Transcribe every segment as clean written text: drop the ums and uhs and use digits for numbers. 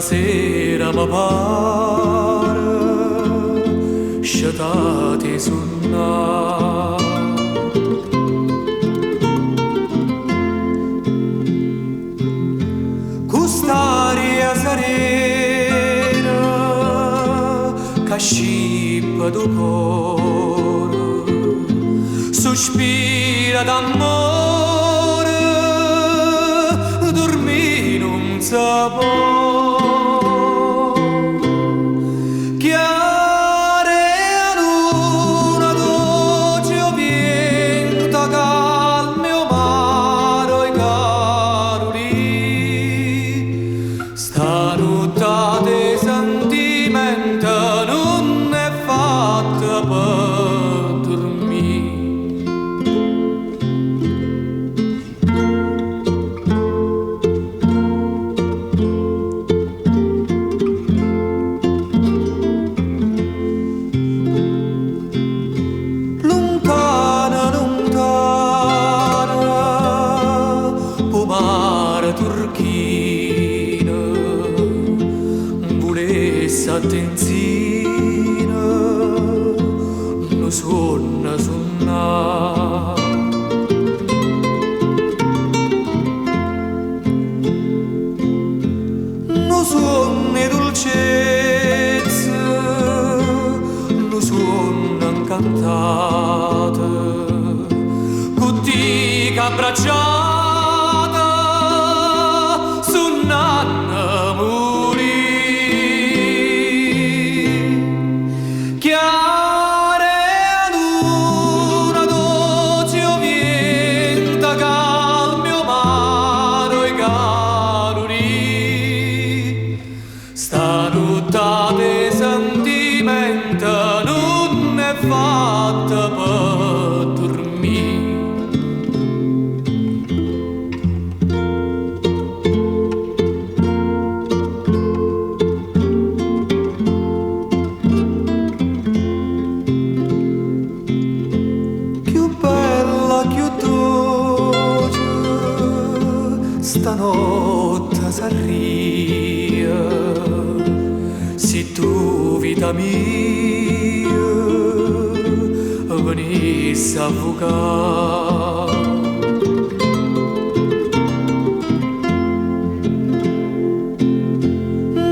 sera mi pare scetate suonare. Quest'aria serena che scippa do cuore, sospira d'amore, dormì non sa può. Stanotte sentimento non è fatta per dormire. Lontana, lontana, pomare turchina, s'attenzina, non suona, suona. Non suona dolcezza, non suona incantata, cutti abbracciata, suonano amore. Stanotte sentimento non è fatta per dormire. Più bella, più dolce, stanotte s'arria. Se tu, vita mia, venissi a avvocare.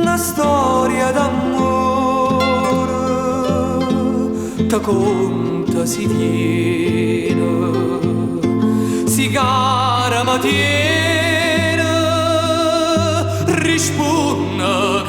Una storia d'amore, te conta si viene, si cara ma tiene, risponde